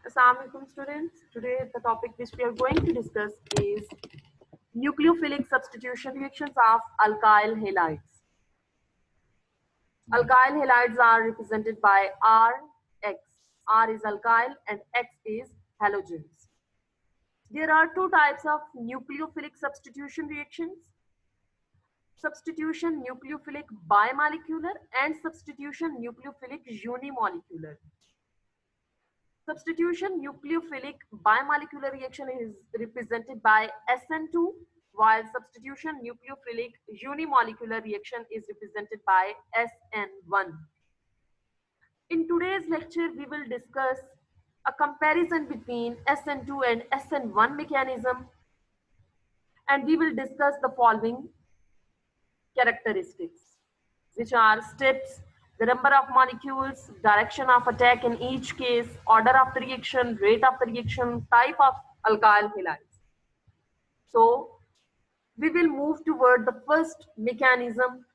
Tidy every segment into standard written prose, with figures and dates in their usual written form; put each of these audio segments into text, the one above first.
Assalamualaikum students. Today the topic which we are going to discuss is nucleophilic substitution reactions of alkyl halides. Alkyl halides are represented by R, X. R is alkyl and X is halogens. There are two types of nucleophilic substitution reactions. Substitution nucleophilic bimolecular and substitution nucleophilic unimolecular. Substitution nucleophilic bimolecular reaction is represented by SN2, while substitution nucleophilic unimolecular reaction is represented by SN1. In today's lecture, we will discuss a comparison between SN2 and SN1 mechanism, and we will discuss the following characteristics, which are steps, the number of molecules, direction of attack in each case, order of the reaction, rate of the reaction, type of alkyl halides. So we will move toward the first mechanism,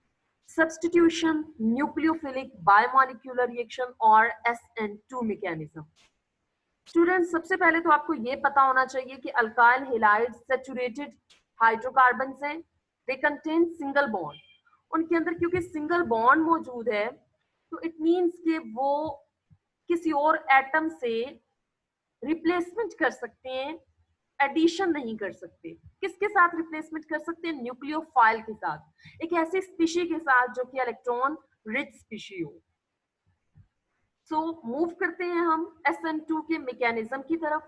substitution nucleophilic bimolecular reaction or SN2 mechanism. Students, सबसे पहले तो आपको ये पता होना चाहिए कि alkyl halides saturated hydrocarbons हैं, दे कंटेन सिंगल बॉन्ड. उनके अंदर क्योंकि सिंगल बॉन्ड मौजूद है तो इट मींस कि वो किसी और एटम से रिप्लेसमेंट कर सकते हैं, एडिशन नहीं कर सकते. किसके साथ रिप्लेसमेंट कर सकते हैं? न्यूक्लियोफाइल के साथ, एक ऐसी स्पीशी के साथ जो कि इलेक्ट्रॉन रिच स्पीशी हो. सो मूव करते हैं हम SN2 के मैकेनिज्म की तरफ.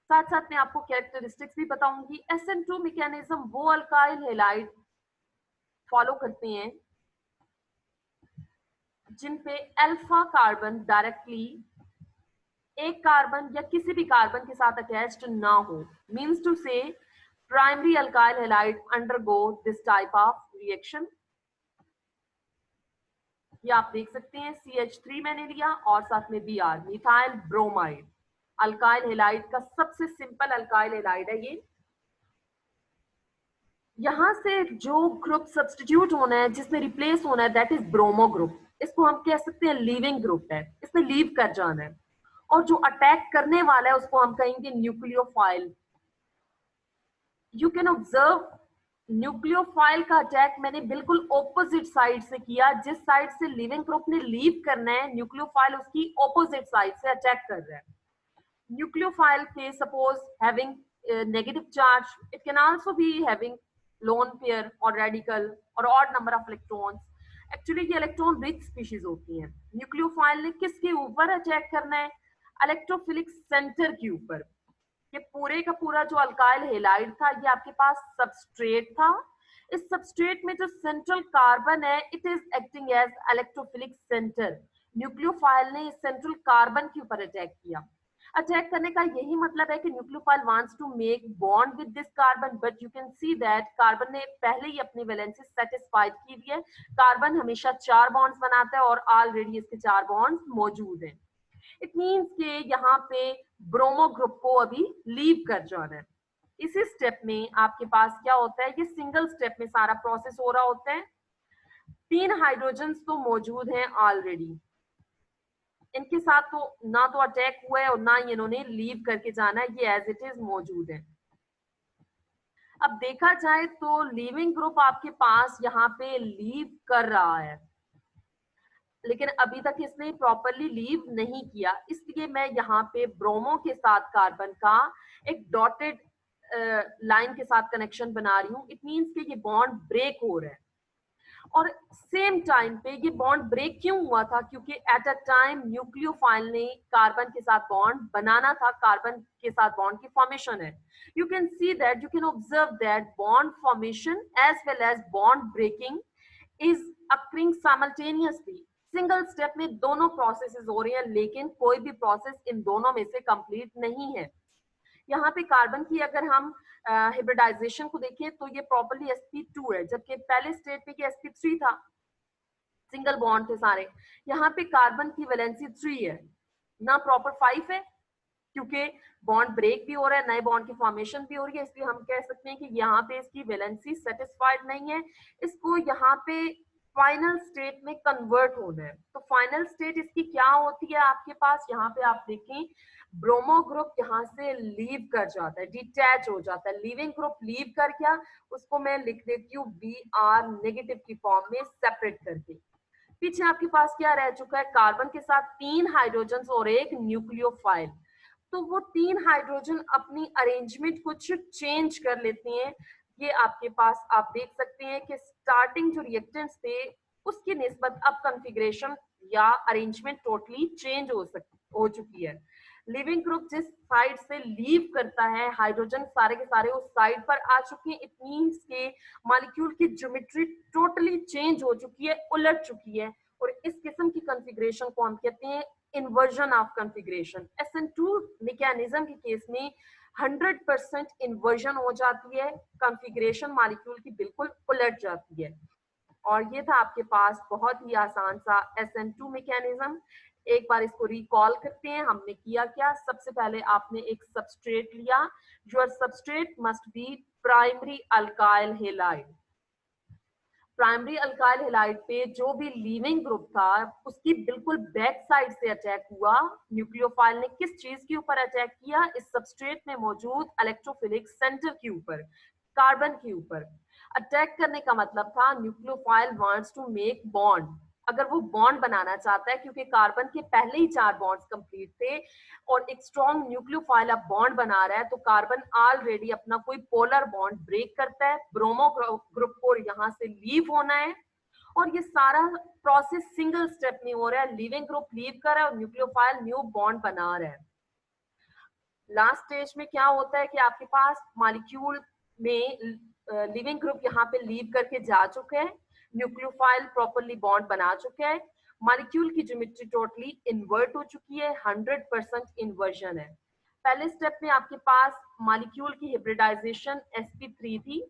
साथ साथ में आपको कैरेक्टरिस्टिक्स भी बताऊंगी. SN2 मैकेनिज्म वो अल्काइल हैलाइड फॉलो करते हैं जिन पे अल्फा कार्बन डायरेक्टली एक कार्बन या किसी भी कार्बन के साथ अटैच्ड ना हो. मींस टू से primary alkyl halide undergo this type of reaction. ये आप देख सकते हैं CH3 मैंने लिया और साथ में Br, methyl bromide. Alkyl halide का सबसे सिंपल अल्काइल हैलाइड है ये. यहां से जो ग्रुप सब्स्टिट्यूट होना है, जिसमें रिप्लेस होना है, दैट इज ब्रोमो ग्रुप. इसको हम कह सकते हैं लीविंग ग्रुप है, इसमें लीव कर जाना है. और जो अटैक करने वाला है उसको हम कहेंगे nucleophile. You can observe nucleophile का अटैक मैंने बिल्कुल ऑपोजिट साइड से किया. जिस साइड से लिविंग ग्रुप ने लीव करना है, न्यूक्लियोफाइल उसकी ऑपोजिट साइड से अटैक कर रहा है. न्यूक्लियोफाइल के suppose having negative charge, it can also be having lone pair और रेडिकल और odd number of electrons. Actually ये इलेक्ट्रॉन रिच स्पीशीज होती हैं. न्यूक्लियोफाइल ने किसके ऊपर अटैक करना है? इलेक्ट्रोफिलिक सेंटर के ऊपर. ये पूरे का पूरा जो अल्काइल हैलाइड था ये आपके पास सबस्ट्रेट था. इस सबस्ट्रेट में जो सेंट्रल कार्बन है, it is acting as electrophilic centre. Nucleophile ने इस सेंट्रल कार्बन के ऊपर अटैक किया. अटैक करने का यही मतलब है कि nucleophile wants to make bond with this carbon, but you can see that carbon ने पहले ही अपनी वैलेंसी सेटिस्फाइड की हुई है. कार्बन हमेशा 4 बॉन्ड्स बनाता है और ऑलरेडी इसके 4 बॉन्ड्स मौजूद हैं. इट मींस के यहाँ पे ब्रोमो ग्रुप को अभी लीव कर जाना है. इसी स्टेप में आपके पास क्या होता है? ये सिंगल स्टेप में सारा प्रोसेस हो रहा होता है. 3 हाइड्रोजन्स तो मौजूद हैं ऑलरेडी. इनके साथ तो ना तो अटैक हुआ है और ना ही इन्होंने लीव करके जाना है, ये एज इट इज मौजूद है. अब देखा जाए तो लीविंग ग्रुप आपके पास यहाँ पे लीव कर रहा है, लेकिन अभी तक इसने प्रॉपरली लीव नहीं किया. इसलिए मैं यहाँ पे ब्रोमो के साथ कार्बन का एक डॉटेड लाइन के साथ कनेक्शन बना रही हूँ. इट मींस कि ये बॉन्ड ब्रेक हो रहा है. और सेम टाइम पे ये बॉन्ड ब्रेक क्यों हुआ था? क्योंकि एट अ टाइम न्यूक्लियोफाइल ने कार्बन के साथ बॉन्ड बनाना था. कार्बन के साथ बॉन्ड की फॉर्मेशन है. You can see that, you can observe that bond formation as well as bond breaking is occurring simultaneously. Single step में दोनों प्रोसेसेस हो रही हैं, लेकिन कोई भी प्रोसेस इन दोनों में से कंप्लीट नहीं है. यहाँ पे कार्बन की अगर हम हाइब्रिडाइजेशन को देखें तो ये प्रॉपर्ली sp2 है, जबकि पहले स्टेट पे ये sp3 था. सिंगल बॉन्ड थे सारे. यहाँ पे कार्बन की वैलेंसी 3 है, ना प्रॉपर 5 है, क्योंकि बॉन्ड ब्रेक भी हो रहा है, नए बॉन्ड की फॉर्मेशन भी हो रही है. इसलिए हम कह सकते हैं कि यहाँ पे इसकी वैलेंसी सेटिस्फाइड नहीं है. इसको यहाँ पे फाइनल स्टेट में कन्वर्ट होना है। तो फाइनल स्टेट इसकी क्या होती है आपके पास, यहाँ पे आप देखें ब्रोमो ग्रुप यहाँ से लीव कर जाता है, डिटैच हो जाता है। लीविंग ग्रुप लीव कर गया, उसको मैं लिख देती हूँ Br नेगेटिव की फॉर्म में सेपरेट करके। पीछे आपके पास क्या रह चुका है, कार्बन के साथ 3 हाइड्रोजन और एक न्यूक्लियोफाइल। तो वो 3 हाइड्रोजन अपनी अरेंजमेंट कुछ चेंज कर लेते हैं। ये आपके पास आप देख सकते हैं कि स्टार्टिंग जो रिएक्टेंट्स थे उसकी निस्बत अब कॉन्फ़िगरेशन या अरेंजमेंट टोटली चेंज हो चुकी है। लिविंग ग्रुप जिस साइड से लीव करता है, हाइड्रोजन सारे के सारे उस साइड पर आ चुके हैं। इट मींस के मॉलिक्यूल की ज्योमेट्री टोटली चेंज हो चुकी है, उलट चुकी है। और इस किस्म की कॉन्फ़िगरेशन को हम कहते हैं inversion of configuration. SN2 mechanism के केस में 100% इन्वर्जन हो जाती है, कॉन्फ़िगरेशन मॉलिक्यूल की बिल्कुल उलट जाती है। और ये था आपके पास बहुत ही आसान सा SN2 मैकेनिज्म। एक बार इसको रिकॉल करते हैं, हमने किया क्या। सबसे पहले आपने एक सबस्ट्रेट लिया, your substrate must be primary alkyl halide. Primary alkyl halide पे जो भी लीविंग ग्रुप था उसकी बिल्कुल बैक साइड से अटैक हुआ। न्यूक्लियोफाइल ने किस चीज के ऊपर अटैक किया, इस सबस्ट्रेट में मौजूद इलेक्ट्रोफिलिक सेंटर के ऊपर, कार्बन के ऊपर। अटैक करने का मतलब था nucleophile wants to make bond. अगर वो बॉन्ड बनाना चाहता है, क्योंकि कार्बन के पहले ही 4 बॉन्ड्स कंप्लीट थे और एक स्ट्रॉन्ग न्यूक्लियोफाइल अब बॉन्ड बना रहा है, तो कार्बन ऑलरेडी अपना कोई पोलर बॉन्ड ब्रेक करता है। ब्रोमो ग्रुप को यहाँ से लीव होना है और ये सारा प्रोसेस सिंगल स्टेप में हो रहा है। लिविंग ग्रुप लीव कर रहा है और न्यूक्लियोफाइल न्यू बॉन्ड बना रहा है। लास्ट स्टेज में क्या होता है कि आपके पास मॉलिक्यूल में लिविंग ग्रुप यहाँ पे लीव करके जा चुके हैं, न्यूक्लियोफाइल प्रॉपरली बॉन्ड बना चुका है, मॉलिक्यूल की ज्योमेट्री टोटली इन्वर्ट हो चुकी है, 100% इन्वर्जन है। पहले स्टेप में आपके पास मॉलिक्यूल की हिब्रिडाइजेशन sp3 थी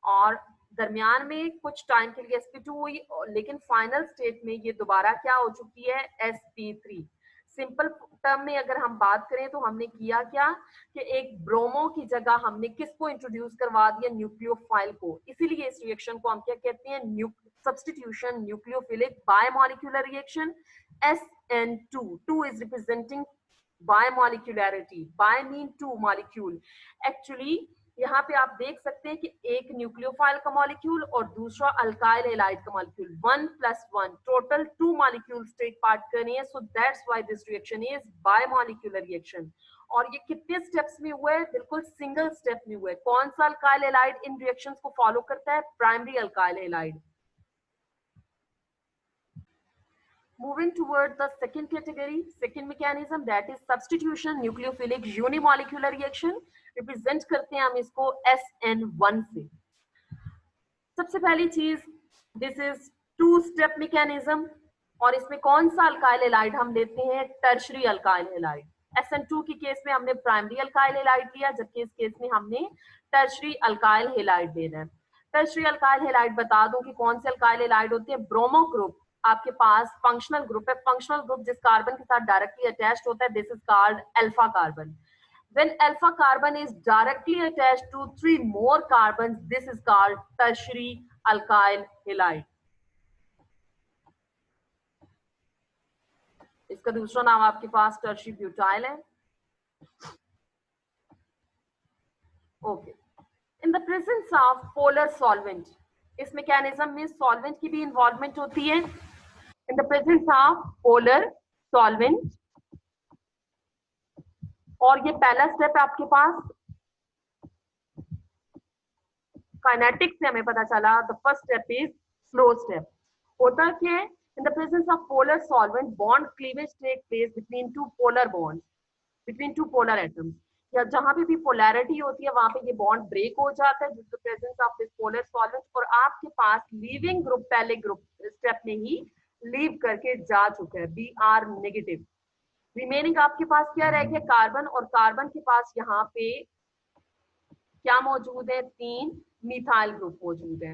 और दरमियान में कुछ टाइम के लिए sp2 हुई, लेकिन फाइनल स्टेट में ये दोबारा क्या हो चुकी है, sp3। सिंपल टर्म में अगर हम बात करें तो हमने किया क्या कि एक ब्रोमो की जगह हमने किसको इंट्रोड्यूस करवा दिया, न्यूक्लियोफाइल को। इसीलिए इस रिएक्शन को हम क्या कहते हैं, substitution nucleophilic bimolecular reaction. SN2, 2 is representing bimolecularity, bi mean 2 molecule. Actually यहाँ पे आप देख सकते हैं कि एक न्यूक्लियोफाइल का मॉलिक्यूल और दूसरा अल्काइल हैलाइड का molecule, 1 + 1 total 2 molecules take part कर रहे हैं। So that's why this reaction is bimolecular reaction. और ये कितने स्टेप्स में हुआ है, बिल्कुल सिंगल स्टेप में हुआ है। कौन सा अल्काइल हैलाइड इन रिएक्शंस को फॉलो करता है, primary alkyl halide. Moving toward the second category, second mechanism, that is substitution nucleophilic unimolecular reaction। Represent करते हैं हम इसको SN1 से। सबसे पहली चीज, दिस इज 2 स्टेप मैकेनिज्म और इसमें कौन सा अल्काइल हैलाइड हम लेते हैं, टर्शरी अल्काइल हैलाइड। SN2 के केस में हमने प्राइमरी अल्काइल हैलाइड लिया, जबकि इस केस में हमने टर्शरी अल्काइल हैलाइड लेना है। टर्शरी अल्काइल हैलाइड बता दूं कि कौन से अल्काइल हैलाइड होते हैं। ब्रोमो ग्रुप आपके पास फंक्शनल ग्रुप है, फंक्शनल ग्रुप जिस कार्बन के साथ डायरेक्टली अटैच्ड होता है, this is called alpha carbon. When alpha carbon is directly attached to 3 more carbons, this is called tertiary alkyl halide। इसका दूसरा नाम आपके पास टर्शरी ब्यूटाइल है। Okay, in the presence of polar solvent, इस mechanism में solvent की भी involvement होती है। In the presence of polar solvent, और ये पहला स्टेप है आपके पास काइनेटिक्स से हमें पता चला। The first step is slow step. होता क्या है, in the presence of polar solvent bond cleavage take place between 2 polar bonds, between 2 polar atoms. या जहां पे भी पोलैरिटी होती है वहां पे ये बॉन्ड ब्रेक हो जाता है due to presence of this polar solvent, और आपके पास लीविंग ग्रुप पहले ग्रुप स्टेप में ही लीव करके जा चुका है, Br नेगेटिव। रिमेनिंग आपके पास क्या रह गया, कार्बन, और कार्बन के पास यहाँ पे क्या मौजूद है, 3 मिथाइल ग्रुप मौजूद है।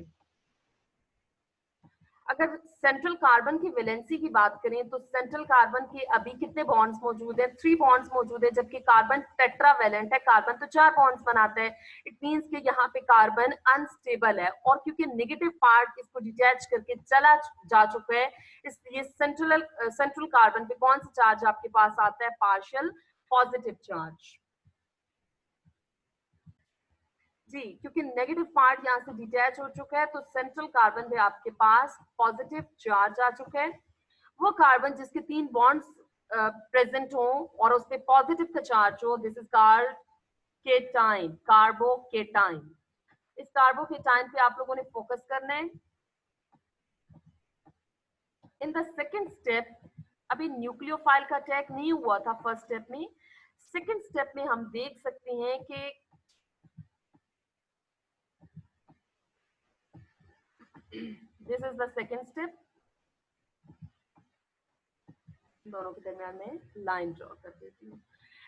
अगर सेंट्रल कार्बन की वैलेंसी की बात करें तो सेंट्रल कार्बन के अभी कितने बॉन्ड्स मौजूद हैं? 3 बॉन्ड्स मौजूद है, जबकि कार्बन टेट्रावैलेंट है, कार्बन तो 4 बॉन्ड्स बनाता है। इट मींस कि यहाँ पे कार्बन अनस्टेबल है, और क्योंकि नेगेटिव पार्ट इसको डिटैच करके चला जा चुका है, इसलिए सेंट्रल कार्बन पे कौन सा चार्ज आपके पास आता है? Partial positive charge. जी, क्योंकि नेगेटिव पार्ट यहाँ से डिटैच हो चुका है, तो सेंट्रल कार्बन पे आपके पास पॉजिटिव चार्ज आ चुका है। वो कार्बन जिसके 3 बॉन्ड्स प्रेजेंट हो और उस पे पॉजिटिव का चार्ज हो, this is called cation, carbocation. इस कार्बोकेटाइन पे आप लोगों ने फोकस करना है। इन द सेकेंड स्टेप, अभी न्यूक्लियोफाइल का अटैक नहीं हुआ था फर्स्ट स्टेप में। सेकेंड स्टेप में हम देख सकते हैं कि this is the second step. दोनों के दरमियान में लाइन ड्रॉ कर देती हूँ।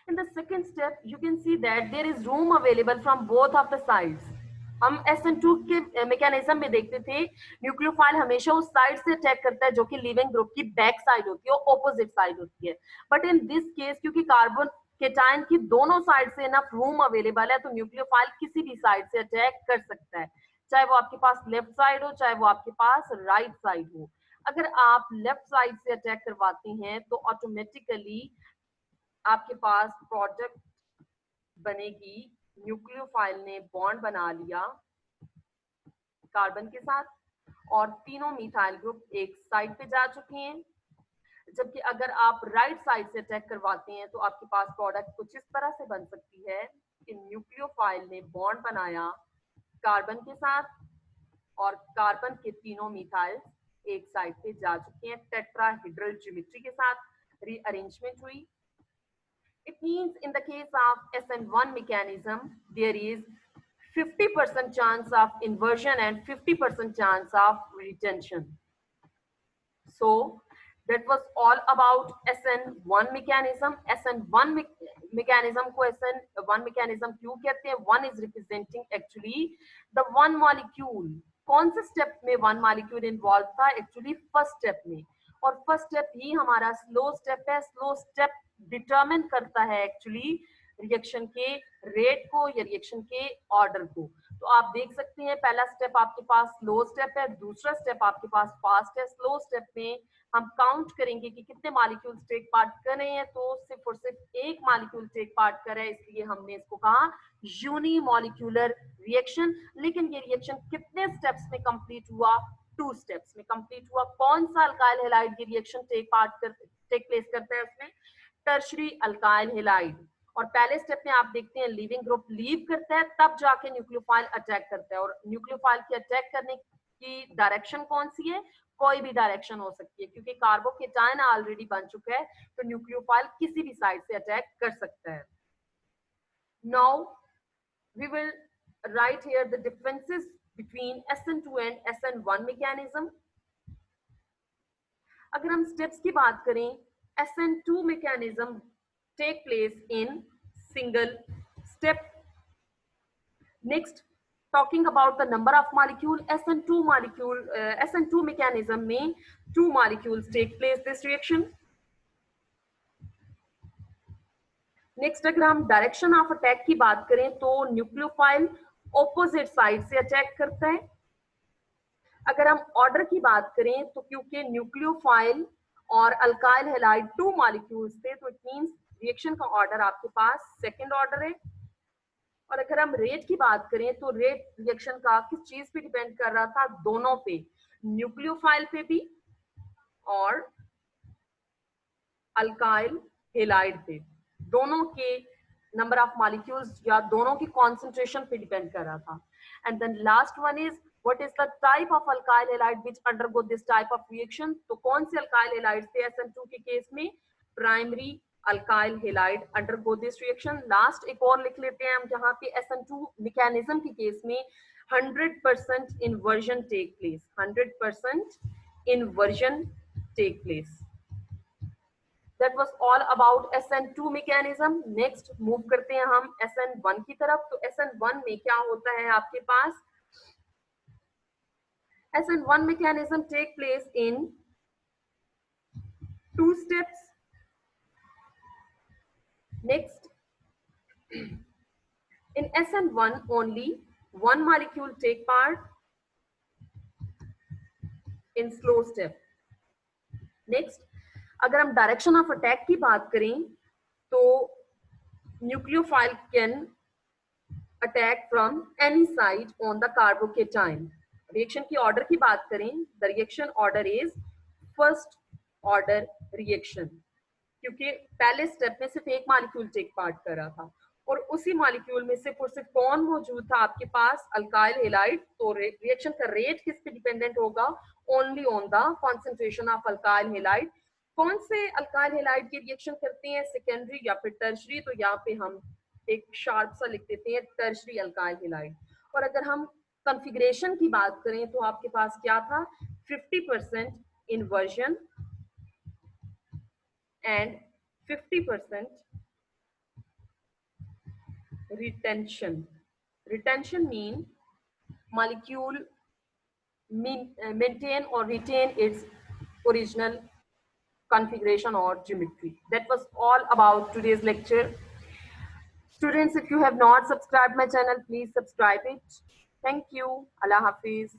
In the second step, you can see that there is room available from both of the sides. हम SN2 के मैकेनिज्म में देखते थे, न्यूक्लियोफाइल हमेशा उस साइड से अटैक करता है जो कि लिविंग ग्रुप की बैक साइड होती है, ऑपोजिट साइड होती है। बट इन दिस केस, क्योंकि कार्बन केटाइन की दोनों साइड से इनफ रूम अवेलेबल है, तो न्यूक्लियोफाइल किसी भी साइड से अटैक कर सकता है, चाहे वो आपके पास लेफ्ट साइड हो, चाहे वो आपके पास राइट साइड हो। अगर आप लेफ्ट साइड से अटैक करवाते हैं तो ऑटोमेटिकली आपके पास प्रोडक्ट बनेगी, न्यूक्लियोफाइल ने बॉन्ड बना लिया कार्बन के साथ और तीनों मिथाइल ग्रुप एक साइड पे जा चुके हैं। जबकि अगर आप राइट साइड से अटैक करवाते हैं तो आपके पास प्रोडक्ट कुछ इस तरह से बन सकती है कि न्यूक्लियोफाइल ने बॉन्ड बनाया कार्बन के साथ और कार्बन के तीनों मिथाइल एक साइड पे जा चुके हैं, टेट्राहेड्रल ज्योमेट्री के साथ रीअरेंजमेंट हुई। It means in the case of SN1 mechanism, there is 50% chance of inversion and 50% chance of retention. So that was all about SN1 mechanism. SN1 mechanism को SN1 mechanism क्यों कहते हैं? One is representing actually the one molecule. कौन से step में one molecule involve था? Actually first step में, और फर्स्ट स्टेप ही हमारा स्लो स्टेप है। स्लो स्टेप डिटरमिन करता है एक्चुअली रिएक्शन के रेट को या रिएक्शन के ऑर्डर को। तो आप देख सकते हैं पहला स्टेप आपके पास स्लो स्टेप है, दूसरा स्टेप आपके पास फास्ट है। स्लो स्टेप में हम काउंट करेंगे कि कितने मॉलिक्यूल्स टेक पार्ट कर रहे हैं, तो सिर्फ और सिर्फ एक मॉलिक्यूल टेक पार्ट कर रहा है, इसलिए हमने इसको कहा यूनिमॉलिक्यूलर रिएक्शन। लेकिन ये रिएक्शन कितने स्टेप्स में कंप्लीट हुआ? 2 स्टेप्स में कंप्लीट हुआ। कौन सा अल्काइल हैलाइड की रिएक्शन टेक प्लेस करता है? उसमें टर्शरी अल्काइल हैलाइड। और पहले स्टेप में आप देखते हैं लिविंग ग्रुप लीव करता है, तब जाके न्यूक्लियोफाइल अटैक करता है। और न्यूक्लियोफाइल की अटैक करने की डायरेक्शन कौन सी है? कोई भी डायरेक्शन हो सकती है, क्योंकि कार्बोकेटाइन ऑलरेडी बन चुका है, तो न्यूक्लियोफाइल किसी भी साइड से अटैक कर सकता है। Now we will write here the differences between SN2 and SN1 mechanism. अगर हम स्टेप्स की बात करें, SN2 mechanism take place in single step. Next, talking about the number of molecule, SN2 mechanism में 2 molecules take place this reaction. Next अगर हम direction of attack की बात करें तो न्यूक्लियोफाइल ऑपोजिट साइड से अटैक करता है। अगर हम ऑर्डर की बात करें तो क्योंकि न्यूक्लियोफाइल और अल्काइल हैलाइड 2 मॉलिक्यूल्स थे, तो इट मींस रिएक्शन का ऑर्डर आपके पास सेकंड ऑर्डर है। और अगर हम रेट की बात करें तो रेट रिएक्शन का किस चीज पे डिपेंड कर रहा था? दोनों पे, न्यूक्लियोफाइल पे भी और अल्काइल हैलाइड पे। दोनों के नंबर ऑफ मॉलिक्यूल्स या दोनों की कॉन्सेंट्रेशन पे डिपेंड कर रहा था। And then last one is what is the type of alkyl halide which undergo this type of reaction. तो कौन से अल्काइल हैलाइड थे SN2 के केस में? Primary alkyl halide undergo this reaction. Last एक और लिख लेते हैं हम, जहां पे SN2 मैकेनिज्म के केस में 100% inversion take place, 100% inversion take place. That was all about SN2 mechanism. Next move करते हैं हम SN1 की तरफ। तो SN1 में क्या होता है आपके पास? SN1 mechanism take place in 2 steps. Next, in SN1 only one molecule take part in slow step. Next, अगर हम डायरेक्शन ऑफ अटैक की बात करें तो nucleophile can attack from any side on the carbocation. Reaction की order की बात करें, the reaction order is first order reaction, क्योंकि पहले स्टेप में सिर्फ एक मॉलिक्यूल टेक पार्ट कर रहा था और उसी मॉलिक्यूल में सिर्फ और सिर्फ कौन मौजूद था आपके पास, अल्काइल हैलाइड. तो रिएक्शन का रेट किस पे डिपेंडेंट होगा? Only on the concentration of alkyl halide. कौन से अल्काइल हैलाइड की रिएक्शन करते हैं, सेकेंडरी या फिर टर्शरी? तो यहाँ पे हम एक शार्प सा लिख देते हैं टर्शरी अल्काइल हैलाइड. और अगर हम कॉन्फ़िगरेशन की बात करें तो आपके पास क्या था, 50% inversion and 50% retention. Retention mean molecule maintain or retain its original configuration or geometry. That was all about today's lecture. Students, if you have not subscribed my channel, please subscribe it. Thank you. Allah Hafiz.